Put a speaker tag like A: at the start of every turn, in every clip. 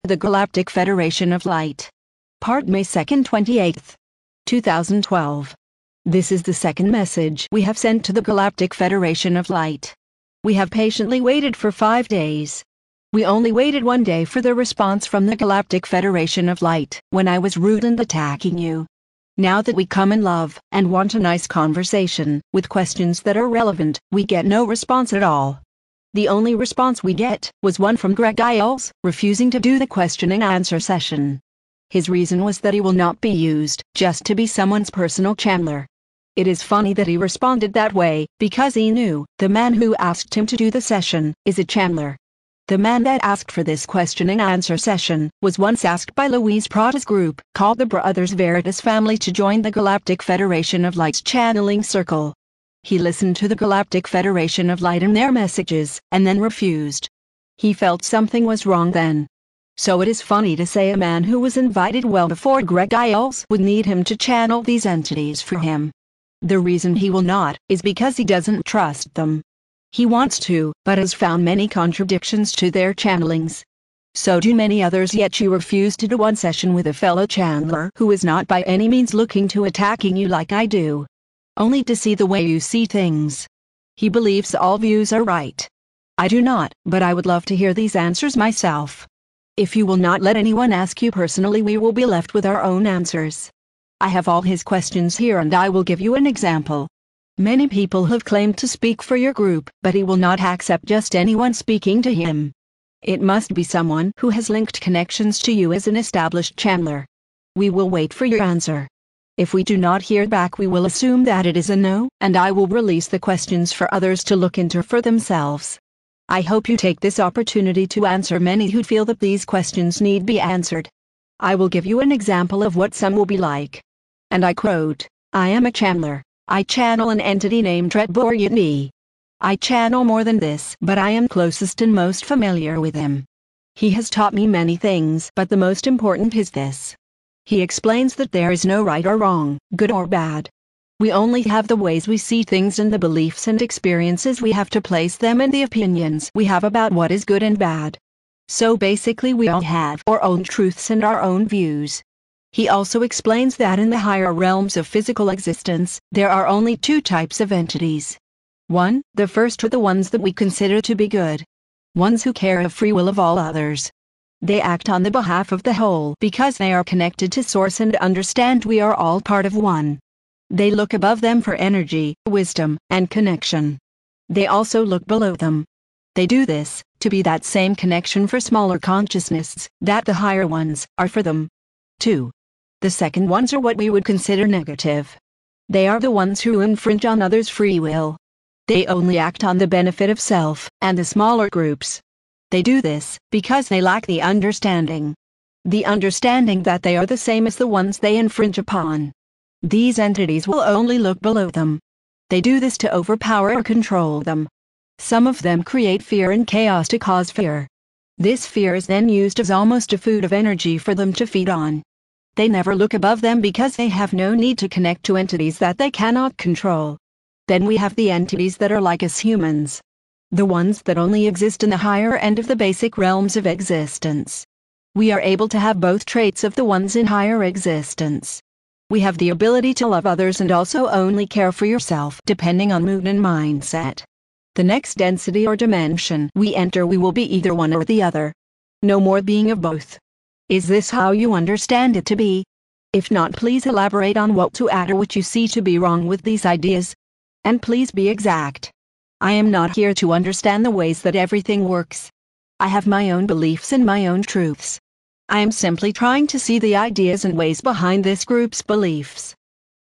A: The Galactic Federation of Light. Part May 2nd, 28th, 2012. This is the second message we have sent to the Galactic Federation of Light. We have patiently waited for 5 days. We only waited 1 day for the response from the Galactic Federation of Light when I was rude and attacking you. Now that we come in love and want a nice conversation with questions that are relevant, we get no response at all. The only response we get was one from G.F.O.L refusing to do the question and answer session. His reason was that he will not be used just to be someone's personal channeler. It is funny that he responded that way because he knew the man who asked him to do the session is a channeler. The man that asked for this question and answer session was once asked by Louise Prata's group called the Brothers Veritas family to join the Galactic Federation of Light's channeling circle. He listened to the Galactic Federation of Light and their messages, and then refused. He felt something was wrong then. So it is funny to say a man who was invited well before G.F.O.L would need him to channel these entities for him. The reason he will not is because he doesn't trust them. He wants to, but has found many contradictions to their channelings. So do many others, yet you refuse to do one session with a fellow channeler who is not by any means looking to attacking you like I do. Only to see the way you see things. He believes all views are right. I do not, but I would love to hear these answers myself. If you will not let anyone ask you personally, we will be left with our own answers. I have all his questions here and I will give you an example. Many people have claimed to speak for your group, but he will not accept just anyone speaking to him. It must be someone who has linked connections to you as an established channeler. We will wait for your answer. If we do not hear back, we will assume that it is a no, and I will release the questions for others to look into for themselves. I hope you take this opportunity to answer many who feel that these questions need be answered. I will give you an example of what some will be like. And I quote, I am a channeler. I channel an entity named Dreadboryatni. I channel more than this, but I am closest and most familiar with him. He has taught me many things, but the most important is this. He explains that there is no right or wrong, good or bad. We only have the ways we see things and the beliefs and experiences we have to place them and the opinions we have about what is good and bad. So basically we all have our own truths and our own views. He also explains that in the higher realms of physical existence, there are only 2 types of entities. 1, the first are the ones that we consider to be good. Ones who care of free will of all others. They act on the behalf of the whole because they are connected to Source and understand we are all part of one. They look above them for energy, wisdom, and connection. They also look below them. They do this to be that same connection for smaller consciousness that the higher ones are for them. 2. The second ones are what we would consider negative. They are the ones who infringe on others' free will. They only act on the benefit of self and the smaller groups. They do this because they lack the understanding. The understanding that they are the same as the ones they infringe upon. These entities will only look below them. They do this to overpower or control them. Some of them create fear and chaos to cause fear. This fear is then used as almost a food of energy for them to feed on. They never look above them because they have no need to connect to entities that they cannot control. Then we have the entities that are like us humans. The ones that only exist in the higher end of the basic realms of existence. We are able to have both traits of the ones in higher existence. We have the ability to love others and also only care for yourself depending on mood and mindset. The next density or dimension we enter, we will be either one or the other. No more being of both. Is this how you understand it to be? If not, please elaborate on what to add or what you see to be wrong with these ideas. And please be exact. I am not here to understand the ways that everything works. I have my own beliefs and my own truths. I am simply trying to see the ideas and ways behind this group's beliefs.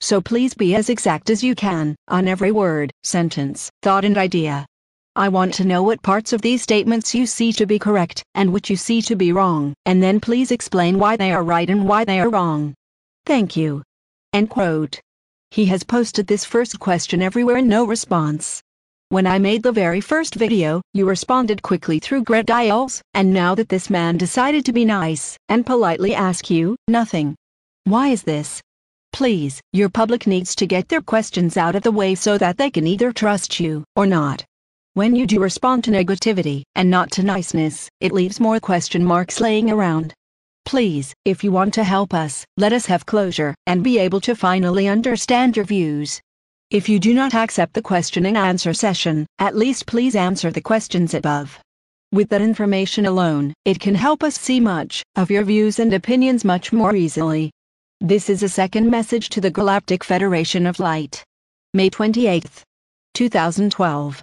A: So please be as exact as you can, on every word, sentence, thought and idea. I want to know what parts of these statements you see to be correct, and which you see to be wrong, and then please explain why they are right and why they are wrong. Thank you. End quote. He has posted this first question everywhere and no response. When I made the very first video, you responded quickly through G.F.O.L, and now that this man decided to be nice and politely ask you, nothing. Why is this? Please, your public needs to get their questions out of the way so that they can either trust you or not. When you do respond to negativity, and not to niceness, it leaves more question marks laying around. Please, if you want to help us, let us have closure, and be able to finally understand your views. If you do not accept the question and answer session, at least please answer the questions above. With that information alone, it can help us see much of your views and opinions much more easily. This is a second message to the Galactic Federation of Light. May 28, 2012.